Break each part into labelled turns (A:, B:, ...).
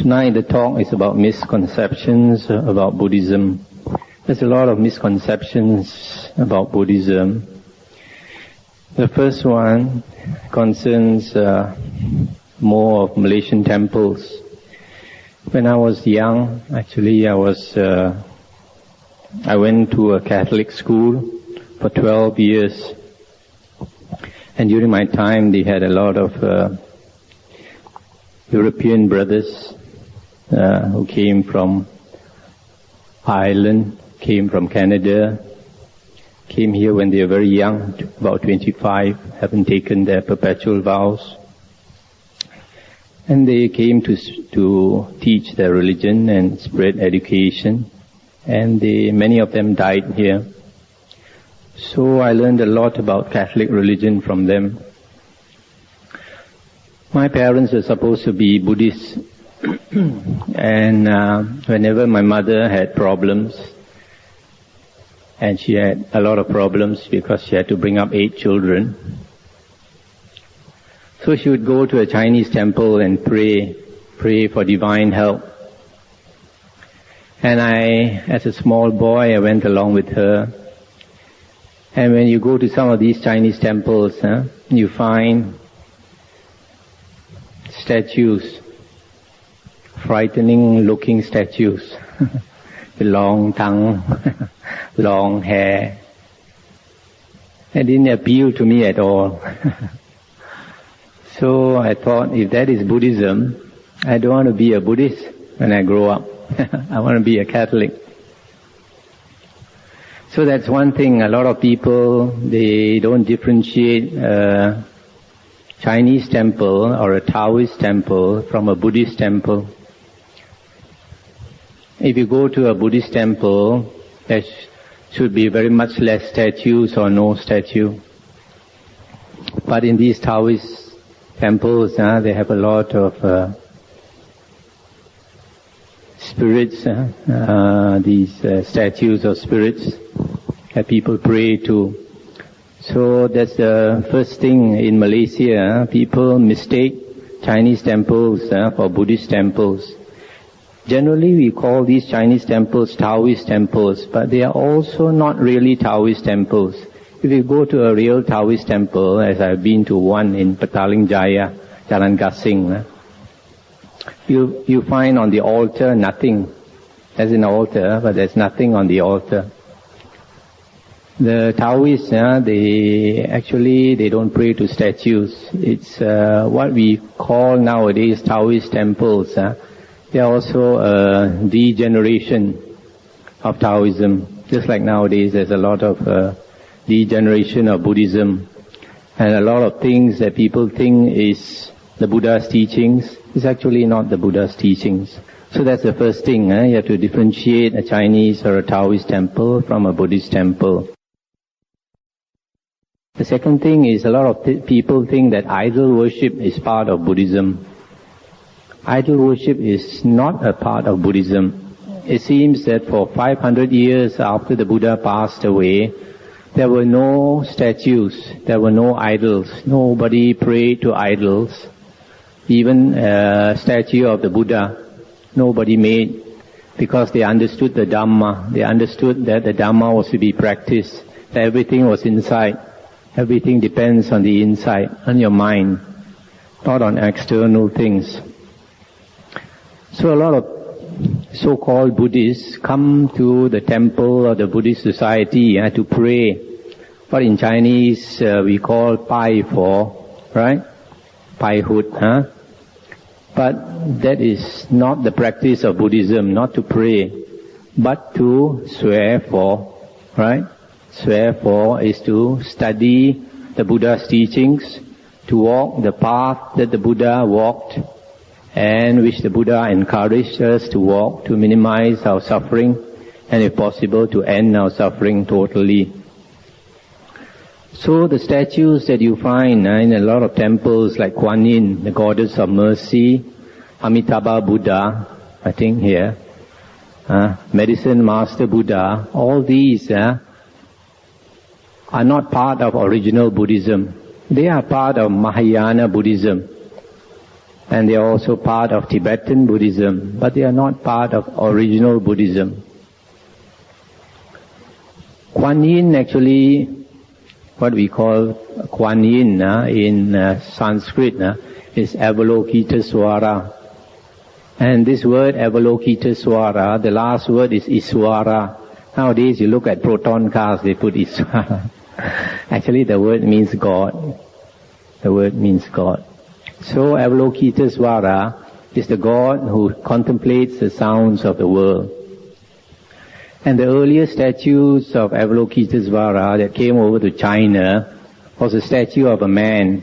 A: Tonight the talk is about misconceptions about Buddhism. There's a lot of misconceptions about Buddhism. The first one concerns more of Malaysian temples. When I was young, actually I went to a Catholic school for 12 years. And during my time they had a lot of European brothers who came from Ireland, came from Canada, came here when they were very young, about 25, haven't taken their perpetual vows. And they came to teach their religion and spread education. And many of them died here. So I learned a lot about Catholic religion from them. My parents were supposed to be Buddhists. And whenever my mother had problems, and she had a lot of problems because she had to bring up 8 children, so she would go to a Chinese temple and pray for divine help. And as a small boy, I went along with her. And when you go to some of these Chinese temples, you find statues, frightening looking statues, with long tongue, long hair. It didn't appeal to me at all. So I thought, if that is Buddhism, I don't want to be a Buddhist when I grow up. I want to be a Catholic. So that's one thing. A lot of people, they don't differentiate a Chinese temple or a Taoist temple from a Buddhist temple. If you go to a Buddhist temple, there should be very much less statues or no statue. But in these Taoist temples, they have a lot of spirits, these statues of spirits that people pray to. So that's the first thing in Malaysia. People mistake Chinese temples for Buddhist temples. Generally we call these Chinese temples Taoist temples, but they are also not really Taoist temples. If you go to a real Taoist temple, as I've been to one in Petaling Jaya, Jalan Gasing, you find on the altar nothing. There's an altar, but there's nothing on the altar. The Taoists, they don't pray to statues. It's what we call nowadays Taoist temples. They are also a degeneration of Taoism. Just like nowadays there's a lot of degeneration of Buddhism. And a lot of things that people think is the Buddha's teachings is actually not the Buddha's teachings. So that's the first thing. You have to differentiate a Chinese or a Taoist temple from a Buddhist temple. The second thing is a lot of people think that idol worship is part of Buddhism. Idol worship is not a part of Buddhism. It seems that for 500 years after the Buddha passed away, there were no statues, there were no idols. Nobody prayed to idols. Even a statue of the Buddha, nobody made, because they understood the Dhamma. They understood that the Dhamma was to be practiced, that everything was inside. Everything depends on the inside, on your mind, not on external things. So a lot of so-called Buddhists come to the temple or the Buddhist society to pray. What in Chinese we call Pai Fo, right? Pai Hut, But that is not the practice of Buddhism, not to pray, but to swear for, right? Swear for is to study the Buddha's teachings, to walk the path that the Buddha walked, and which the Buddha encouraged us to walk, to minimize our suffering, and if possible to end our suffering totally. So the statues that you find in a lot of temples like Kuan Yin, the goddess of mercy, Amitabha Buddha, I think here, Medicine Master Buddha, all these are not part of original Buddhism. They are part of Mahayana Buddhism. and they are also part of Tibetan Buddhism, but they are not part of original Buddhism. Kuan Yin actually, what we call Kuan Yin in Sanskrit is Avalokitesvara. And this word Avalokitesvara, the last word is Iswara. Nowadays you look at proton cars, they put Iswara. Actually the word means God. The word means God. So Avalokitesvara is the God who contemplates the sounds of the world. And the earliest statues of Avalokitesvara that came over to China was a statue of a man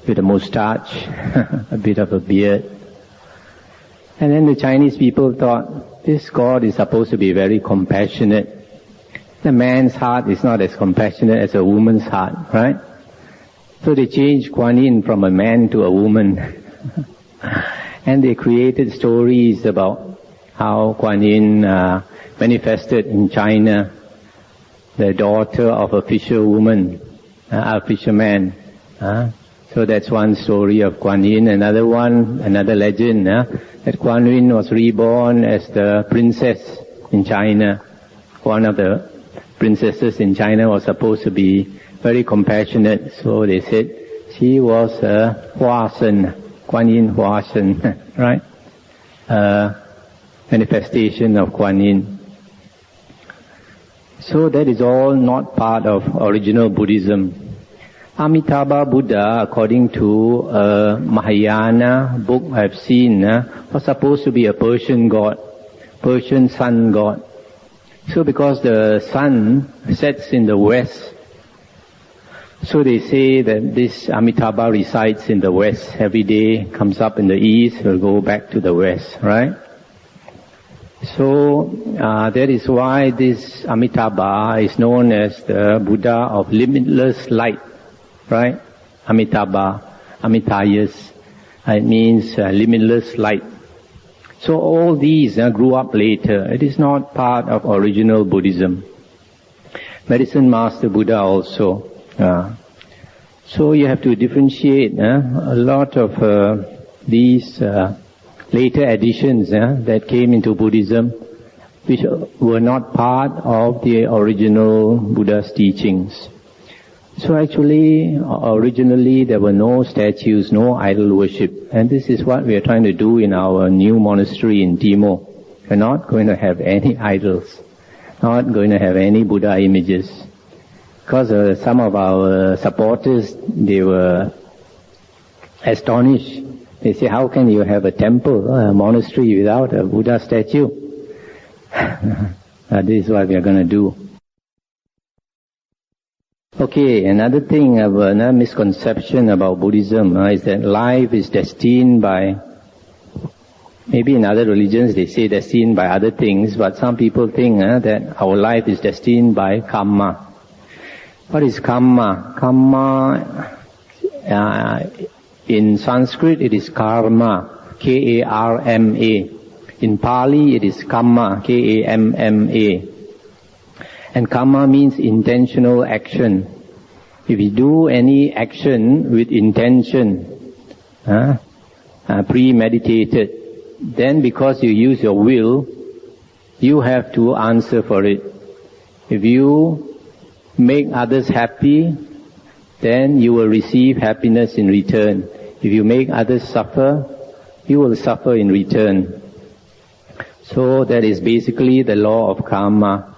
A: with a moustache, a bit of a beard. And then the Chinese people thought, this God is supposed to be very compassionate. The man's heart is not as compassionate as a woman's heart, right? So they changed Kuan Yin from a man to a woman. And they created stories about how Kuan Yin manifested in China, the daughter of a fisherwoman, a fisherman. So that's one story of Kuan Yin. Another one, another legend, that Kuan Yin was reborn as the princess in China. One of the princesses in China was supposed to be very compassionate, so they said she was a Hua Shen, Kuan Yin Hua Shen, right? Manifestation of Kuan Yin. So that is all not part of original Buddhism. Amitabha Buddha, according to a Mahayana book I've seen, was supposed to be a Persian god, Persian sun god. So because the sun sets in the west, so they say that this Amitabha resides in the west every day, comes up in the east, will go back to the west, right? So that is why this Amitabha is known as the Buddha of limitless light, right? Amitabha, Amitayas, it means limitless light. So all these grew up later. It is not part of original Buddhism. Medicine Master Buddha also. So you have to differentiate a lot of these later additions that came into Buddhism, which were not part of the original Buddha's teachings. So actually, originally there were no statues, no idol worship, and this is what we are trying to do in our new monastery in Timor. We're not going to have any idols, not going to have any Buddha images. Because some of our supporters, they were astonished. They say, how can you have a temple, a monastery without a Buddha statue? This is what we are going to do. Okay, another thing, another misconception about Buddhism is that life is destined by, maybe in other religions they say destined by other things, but some people think that our life is destined by karma. What is karma? Karma, in Sanskrit it is karma, K-A-R-M-A. In Pali it is kamma, K-A-M-M-A. And karma means intentional action. If you do any action with intention, premeditated, then because you use your will, you have to answer for it. If you make others happy, then you will receive happiness in return. If you make others suffer, you will suffer in return. So that is basically the law of karma.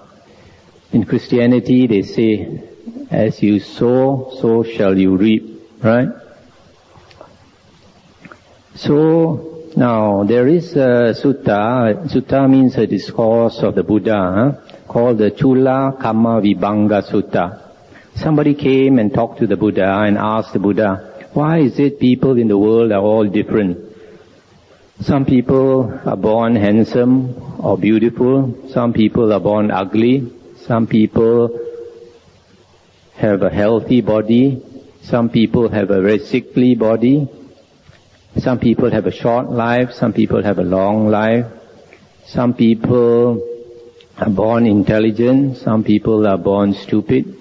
A: In Christianity, they say, as you sow, so shall you reap, right? So, now, there is a sutta. Sutta means a discourse of the Buddha, called the Chula Kamma Vibhanga Sutta. Somebody came and talked to the Buddha and asked the Buddha, why is it people in the world are all different? Some people are born handsome or beautiful. Some people are born ugly. Some people have a healthy body. Some people have a very sickly body. Some people have a short life. Some people have a long life. Some people are born intelligent. Some people are born stupid.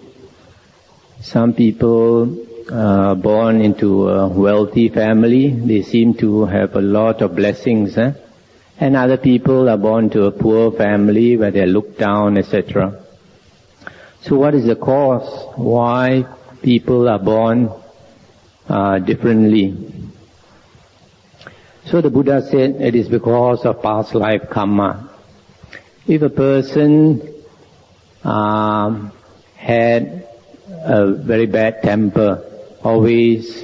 A: Some people born into a wealthy family, they seem to have a lot of blessings. And other people are born to a poor family where they are looked down, etc. So what is the cause why people are born differently? So the Buddha said it is because of past life karma. If a person had a very bad temper, always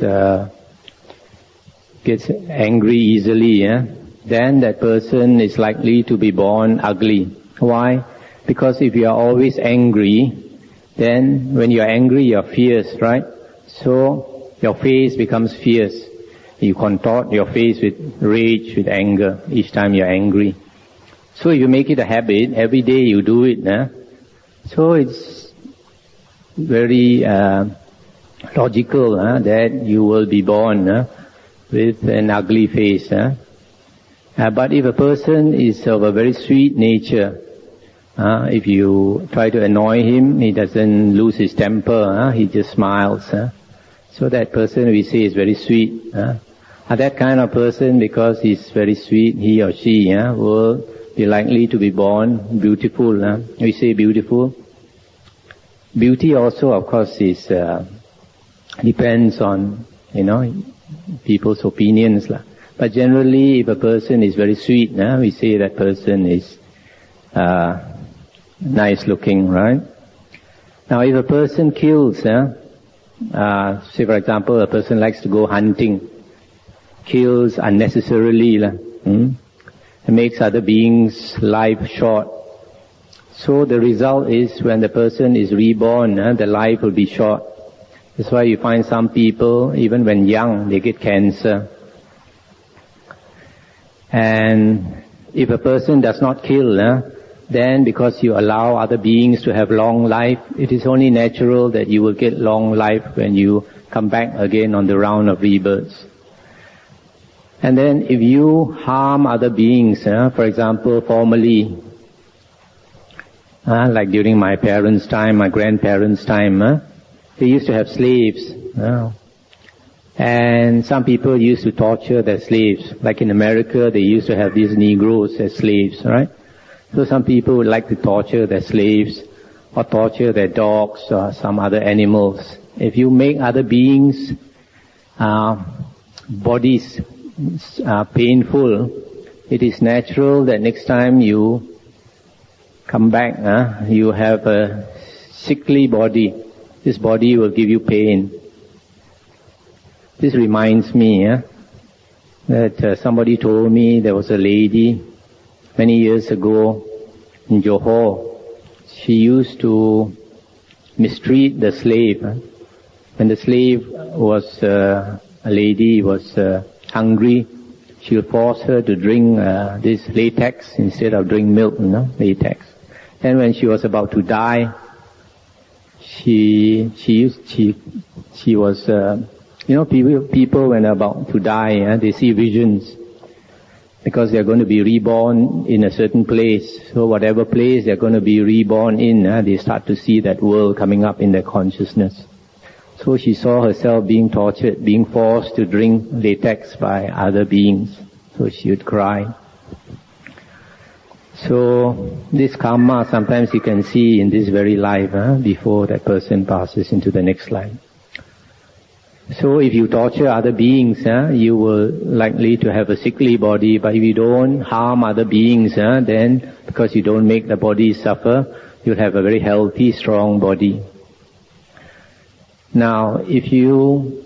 A: gets angry easily, then that person is likely to be born ugly. Why? Because if you are always angry, then when you are angry, you are fierce, right? So your face becomes fierce. You contort your face with rage, with anger, each time you are angry. So if you make it a habit, every day you do it, so it's very logical that you will be born with an ugly face. But if a person is of a very sweet nature, if you try to annoy him, he doesn't lose his temper, he just smiles. So that person we say is very sweet. That kind of person, because he's very sweet, he or she will be likely to be born beautiful. We say beautiful. Beauty also, of course, is depends on people's opinions. But generally, if a person is very sweet, we say that person is nice looking, right? Now, if a person kills, say for example, a person likes to go hunting, kills unnecessarily, and makes other beings' life short. So the result is when the person is reborn, the life will be short. That's why you find some people, even when young, they get cancer. And if a person does not kill, then because you allow other beings to have long life, it is only natural that you will get long life when you come back again on the round of rebirths. And then if you harm other beings, for example, formerly, like during my parents' time, my grandparents' time, they used to have slaves. And some people used to torture their slaves. Like in America, they used to have these Negroes as slaves, right? So some people would like to torture their slaves or torture their dogs or some other animals. If you make other beings' bodies painful, it is natural that next time you come back, you have a sickly body. This body will give you pain. This reminds me that somebody told me there was a lady many years ago in Johor. She used to mistreat the slave. When the slave was a lady was hungry, she would force her to drink this latex instead of drink milk, latex. Then when she was about to die, she was people when they're about to die, they see visions because they're going to be reborn in a certain place. So whatever place they're going to be reborn in, they start to see that world coming up in their consciousness. So she saw herself being tortured, being forced to drink latex by other beings. So she would cry. So this karma sometimes you can see in this very life, before that person passes into the next life. So if you torture other beings, you will likely to have a sickly body. But if you don't harm other beings, then because you don't make the body suffer, you'll have a very healthy, strong body. Now, if you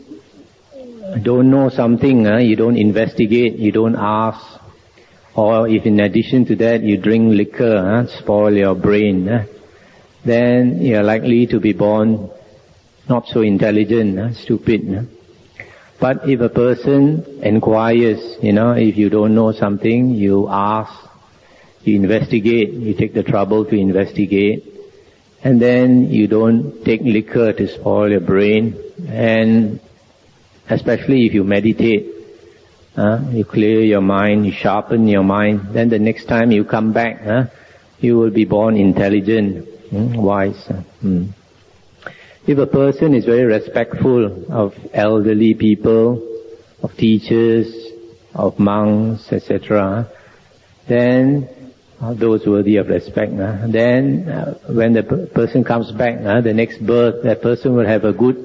A: don't know something, you don't investigate, you don't ask, or if in addition to that you drink liquor, spoil your brain, then you're likely to be born not so intelligent, stupid. But if a person inquires, if you don't know something, you ask, you investigate, you take the trouble to investigate, and then you don't take liquor to spoil your brain, and especially if you meditate, you clear your mind, you sharpen your mind, then the next time you come back, you will be born intelligent, wise. If a person is very respectful of elderly people, of teachers, of monks, etc., then those worthy of respect. Then when the person comes back, the next birth, that person will have a good,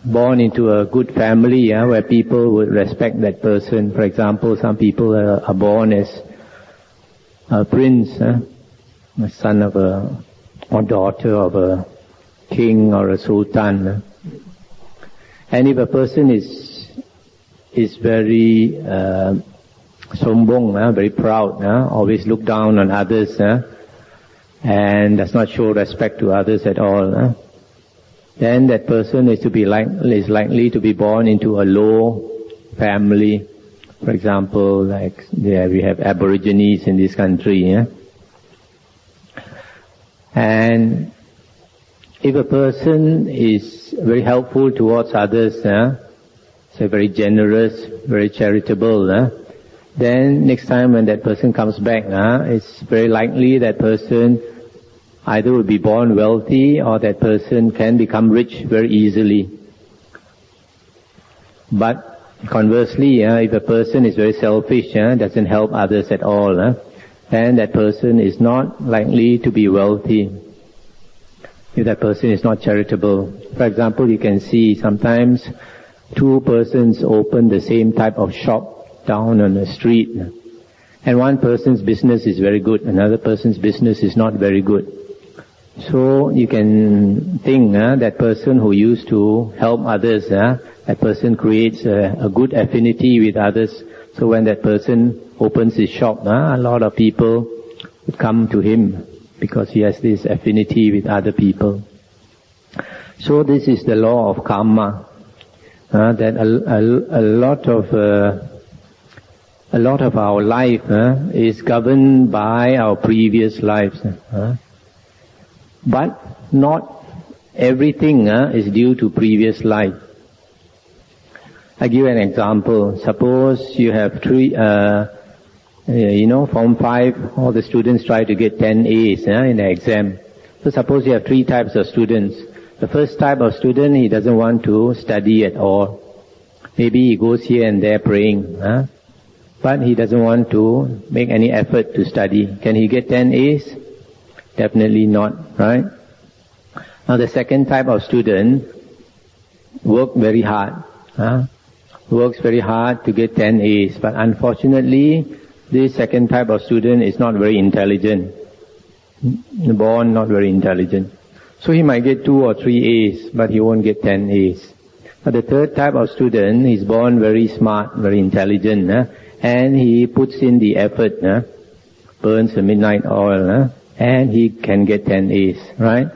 A: born into a good family, where people would respect that person. For example, some people are born as a prince, a son of or daughter of a king or a sultan. And if a person is very sombong, very proud, always look down on others, and does not show respect to others at all, then that person is likely to be born into a low family. For example, like there we have Aborigines in this country, and if a person is very helpful towards others, so very generous, very charitable, then next time when that person comes back, it's very likely that person either will be born wealthy or that person can become rich very easily. But conversely, if a person is very selfish, doesn't help others at all, then that person is not likely to be wealthy. If that person is not charitable. For example, you can see sometimes two persons open the same type of shop down on the street, and one person's business is very good, another person's business is not very good. So you can think that person who used to help others, that person creates a good affinity with others. So when that person opens his shop, a lot of people would come to him because he has this affinity with other people. So this is the law of karma, that a lot of our life is governed by our previous lives. But not everything is due to previous life. I give an example. Suppose you have Form 5, all the students try to get 10 A's in the exam. So suppose you have three types of students. The first type of student, he doesn't want to study at all. Maybe he goes here and there praying, but he doesn't want to make any effort to study. Can he get 10 A's? Definitely not, right? Now the second type of student works very hard to get 10 A's, but unfortunately this second type of student is not very intelligent, born not very intelligent. So he might get 2 or 3 A's, but he won't get 10 A's. But the third type of student is born very smart, very intelligent, and he puts in the effort, burns the midnight oil, and he can get 10 A's, right?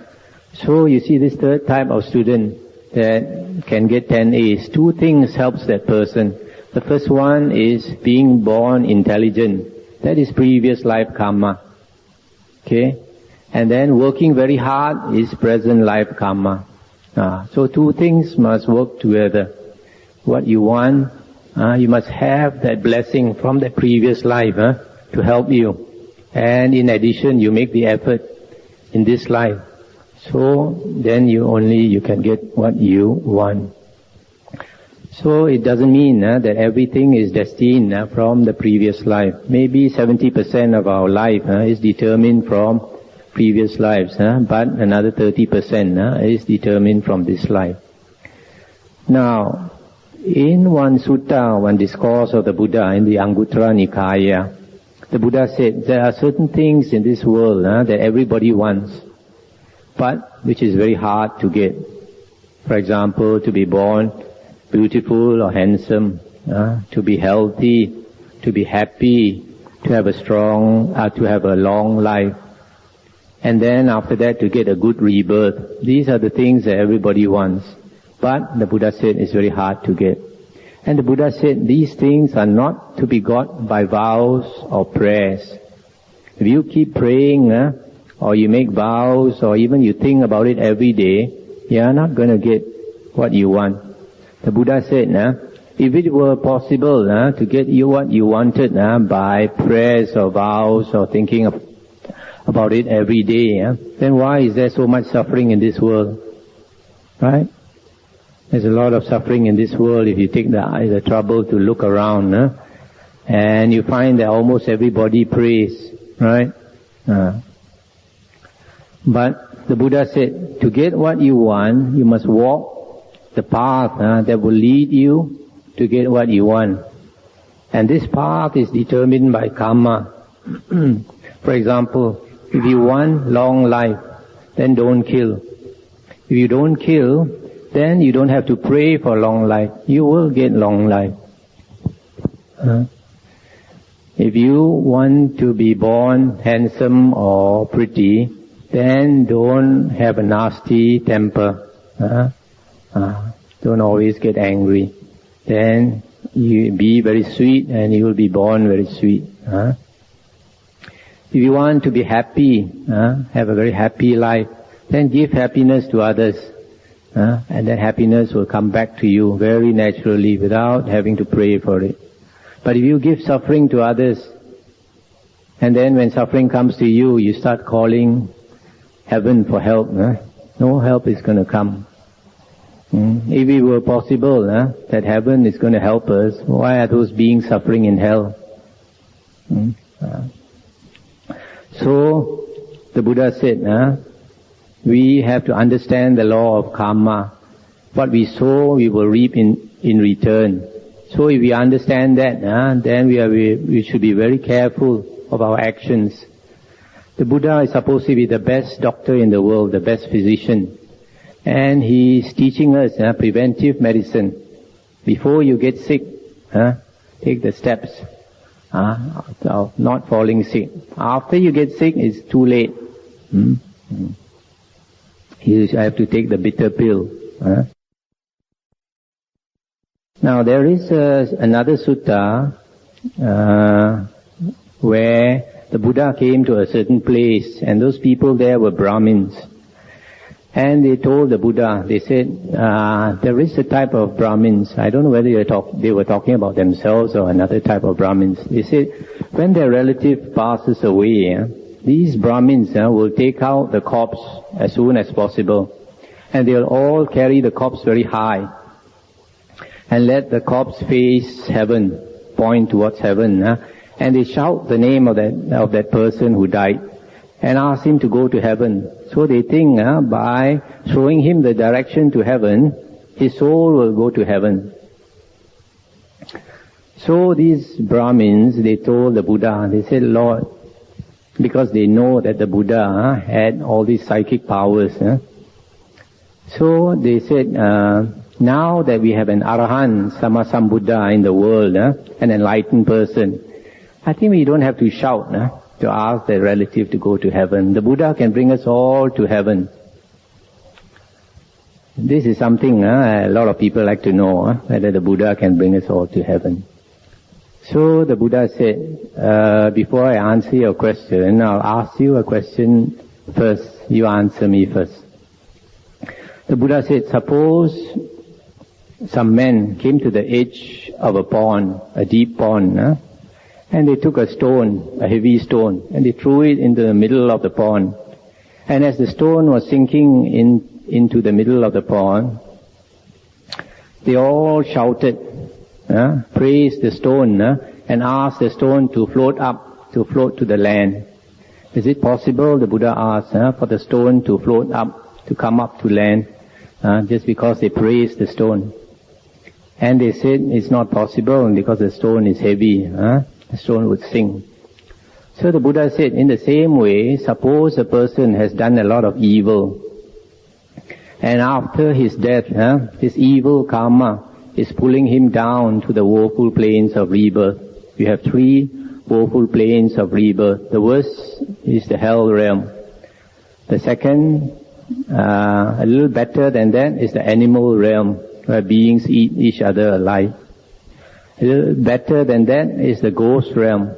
A: So you see this third type of student that can get 10 A's, two things helps that person. The first one is being born intelligent. That is previous life karma. Okay? And then working very hard is present life karma. So two things must work together. What you want, you must have that blessing from the previous life to help you. And in addition, you make the effort in this life. So then you can get what you want. So it doesn't mean that everything is destined from the previous life. Maybe 70% of our life is determined from previous lives, but another 30% is determined from this life. Now, in one sutta, one discourse of the Buddha in the Anguttara Nikaya, the Buddha said there are certain things in this world that everybody wants, but which is very hard to get. For example, to be born beautiful or handsome, to be healthy, to be happy, to have a long life. And then after that to get a good rebirth. These are the things that everybody wants. But the Buddha said it's very hard to get. And the Buddha said these things are not to be got by vows or prayers. If you keep praying, or you make vows, or even you think about it every day, you are not going to get what you want. The Buddha said, if it were possible to get you what you wanted by prayers or vows or thinking about it every day, then why is there so much suffering in this world? Right? There's a lot of suffering in this world if you take the trouble to look around, and you find that almost everybody prays, right? But the Buddha said, to get what you want, you must walk the path that will lead you to get what you want. And this path is determined by karma. For example, if you want long life, then don't kill. If you don't kill, then you don't have to pray for long life. You will get long life. If you want to be born handsome or pretty, then don't have a nasty temper. Don't always get angry. Then you be very sweet and you will be born very sweet. If you want to be happy, have a very happy life, then give happiness to others. And that happiness will come back to you very naturally without having to pray for it. But if you give suffering to others, and then when suffering comes to you, you start calling heaven for help, no help is going to come. If it were possible that heaven is going to help us, why are those beings suffering in hell? So, the Buddha said, we have to understand the law of karma. What we sow, we will reap in return. So if we understand that, then we should be very careful of our actions. The Buddha is supposed to be the best doctor in the world, the best physician. And he is teaching us preventive medicine. Before you get sick, take the steps of not falling sick. After you get sick, it's too late. You have to take the bitter pill. Now there is another sutta where the Buddha came to a certain place, and those people there were Brahmins. And they told the Buddha, they said, there is a type of Brahmins, I don't know whether they were talking about themselves or another type of Brahmins. They said, when their relative passes away, these Brahmins will take out the corpse as soon as possible. And they'll all carry the corpse very high. And let the corpse face heaven, point towards heaven. And they shout the name of that person who died and ask him to go to heaven. So they think by showing him the direction to heaven, his soul will go to heaven. So these Brahmins, they told the Buddha, they said, Lord, because they know that the Buddha had all these psychic powers. So they said, now that we have an Arahant, Sammasambuddha in the world, an enlightened person, I think we don't have to shout to ask the relative to go to heaven. The Buddha can bring us all to heaven. This is something a lot of people like to know, whether the Buddha can bring us all to heaven. So the Buddha said, before I answer your question, I'll ask you a question first. You answer me first. The Buddha said, suppose some men came to the edge of a pond, a deep pond, and they took a stone, a heavy stone, and they threw it into the middle of the pond. And as the stone was sinking into the middle of the pond, they all shouted, praised the stone, and asked the stone to float to the land. Is it possible, the Buddha asked, for the stone to float up, to come up to land, just because they praised the stone? And they said it's not possible because the stone is heavy, the stone would sink. So the Buddha said, in the same way, suppose a person has done a lot of evil, and after his death, his evil karma is pulling him down to the woeful plains of rebirth. You have 3 woeful plains of rebirth. The worst is the hell realm. The second, a little better than that, is the animal realm, where beings eat each other alive. A little better than that is the ghost realm.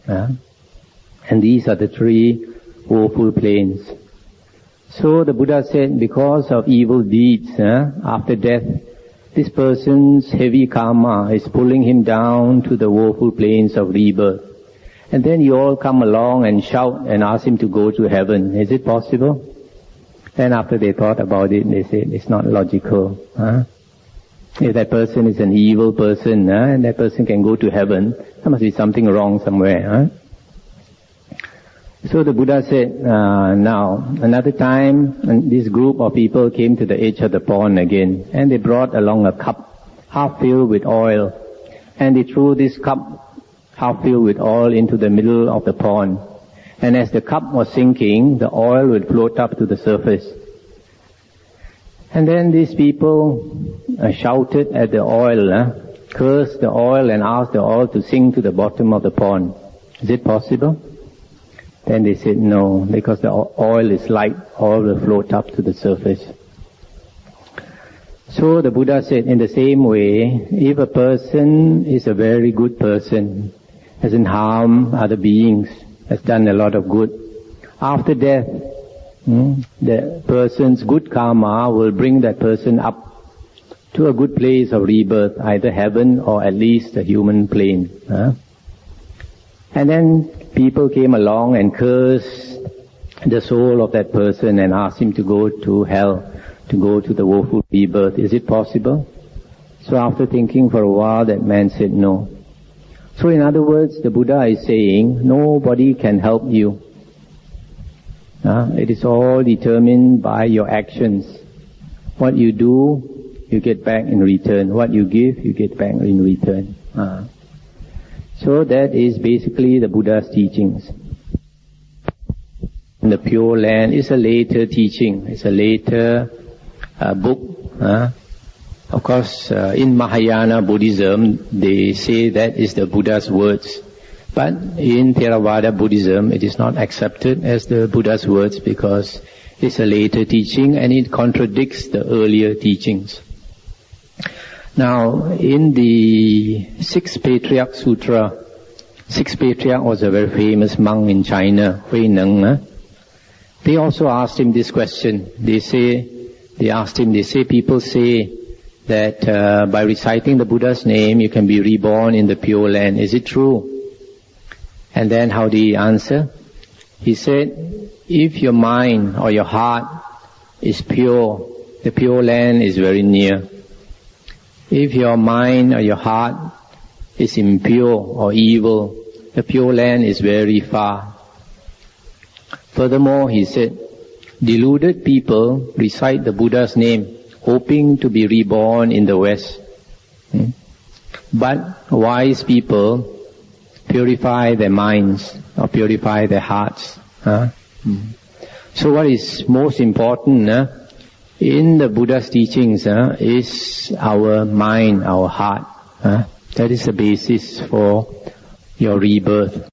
A: And these are the 3 woeful plains. So the Buddha said, because of evil deeds, after death, this person's heavy karma is pulling him down to the woeful plains of rebirth. And then you all come along and shout and ask him to go to heaven. Is it possible? Then after they thought about it, they said, it's not logical. If that person is an evil person, and that person can go to heaven, there must be something wrong somewhere. So the Buddha said, now, another time, this group of people came to the edge of the pond again, and they brought along a cup half filled with oil, and they threw this cup half filled with oil into the middle of the pond. And as the cup was sinking, the oil would float up to the surface. And then these people shouted at the oil, cursed the oil and asked the oil to sink to the bottom of the pond. Is it possible? Then they said no, because the oil is light, oil will float up to the surface. So the Buddha said, in the same way, if a person is a very good person, hasn't harmed other beings, has done a lot of good, after death, the person's good karma will bring that person up to a good place of rebirth, either heaven or at least a human plane. And then people came along and cursed the soul of that person and asked him to go to hell, to go to the woeful rebirth. Is it possible? So after thinking for a while, that man said no. So in other words, the Buddha is saying, nobody can help you. It is all determined by your actions. What you do, you get back in return. What you give, you get back in return. So that is basically the Buddha's teachings. And the Pure Land is a later teaching. It's a later book. Of course, in Mahayana Buddhism, they say that is the Buddha's words. But in Theravada Buddhism, it is not accepted as the Buddha's words because it's a later teaching and it contradicts the earlier teachings. Now, in the Sixth Patriarch Sutra, Sixth Patriarch was a very famous monk in China, Hui Neng. They also asked him this question. They say people say that by reciting the Buddha's name, you can be reborn in the Pure Land. Is it true? And then how did he answer? He said, if your mind or your heart is pure, the Pure Land is very near. If your mind or your heart is impure or evil, the Pure Land is very far. Furthermore, he said, deluded people recite the Buddha's name, hoping to be reborn in the West. But wise people purify their minds or purify their hearts. So what is most important in the Buddha's teachings is our mind, our heart. That is the basis for your rebirth.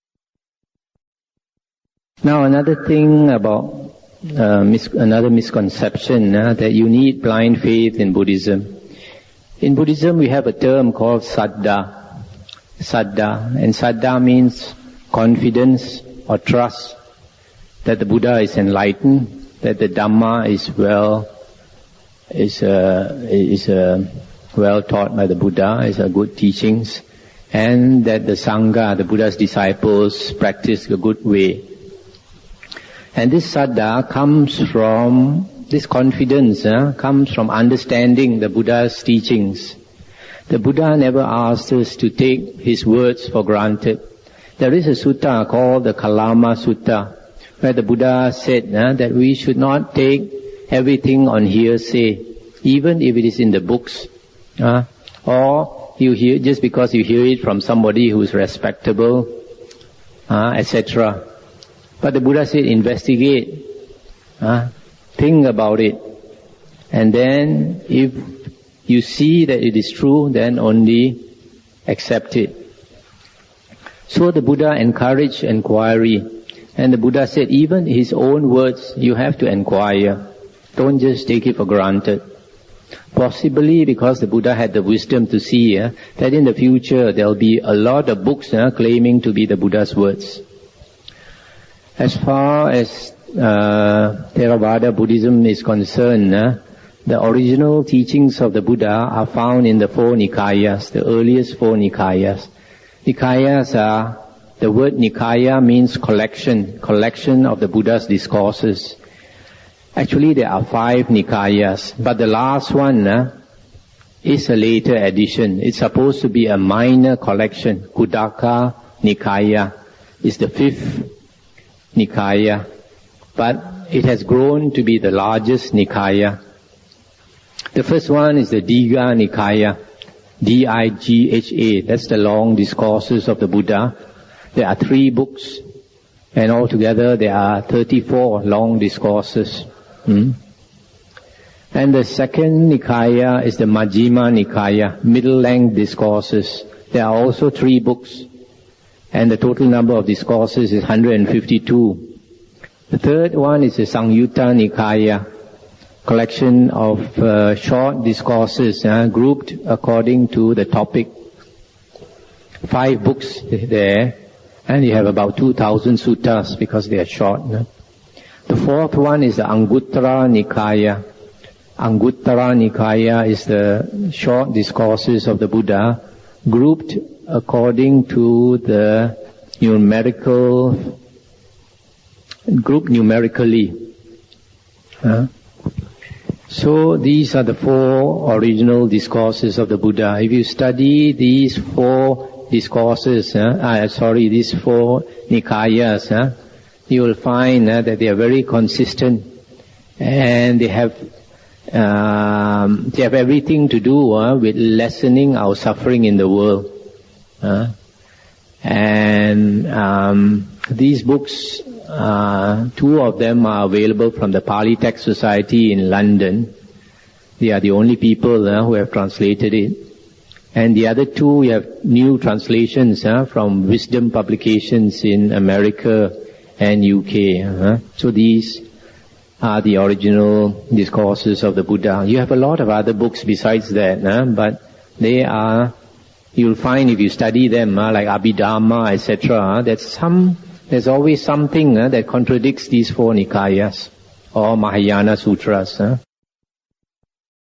A: Now another thing about another misconception that you need blind faith in Buddhism. In Buddhism we have a term called saddha. Saddha, and saddha means confidence or trust that the Buddha is enlightened, that the Dhamma is well taught by the Buddha, is a good teachings, and that the Sangha, the Buddha's disciples, practice a good way. And this saddha comes from, this confidence comes from understanding the Buddha's teachings. The Buddha never asked us to take his words for granted. There is a sutta called the Kalama Sutta, where the Buddha said that we should not take everything on hearsay, even if it is in the books, or you hear just because you hear it from somebody who is respectable, etc. But the Buddha said, investigate, think about it, and then if you see that it is true, then only accept it. So the Buddha encouraged inquiry, and the Buddha said even his own words you have to inquire. Don't just take it for granted. Possibly because the Buddha had the wisdom to see that in the future there will be a lot of books claiming to be the Buddha's words. As far as Theravada Buddhism is concerned, the original teachings of the Buddha are found in the four Nikayas, the earliest four Nikayas. Nikayas are, the word Nikaya means collection of the Buddha's discourses. Actually, there are 5 Nikayas, but the last one is a later addition. It's supposed to be a minor collection. Khuddaka Nikaya is the 5th Nikaya, but it has grown to be the largest Nikaya. The first one is the Digha Nikaya, D-I-G-H-A. That's the long discourses of the Buddha. There are 3 books, and altogether there are 34 long discourses. And the second Nikaya is the Majjhima Nikaya, middle-length discourses. There are also 3 books, and the total number of discourses is 152. The third one is the Sangyutta Nikaya, collection of short discourses grouped according to the topic. 5 books there, and you have about 2,000 suttas because they are short. The fourth one is the Anguttara Nikaya. Anguttara Nikaya is the short discourses of the Buddha grouped according to the numerically. So these are the 4 original discourses of the Buddha. If you study these 4 discourses, these 4 Nikayas, you will find that they are very consistent, and they have everything to do with lessening our suffering in the world. These books, 2 of them are available from the Pali Text Society in London. They are the only people who have translated it. And the other 2, we have new translations from Wisdom Publications in America and UK. So these are the original discourses of the Buddha. You have a lot of other books besides that, but they are, you'll find if you study them, like Abhidhamma, etc., there's always something that contradicts these 4 Nikayas or Mahayana Sutras.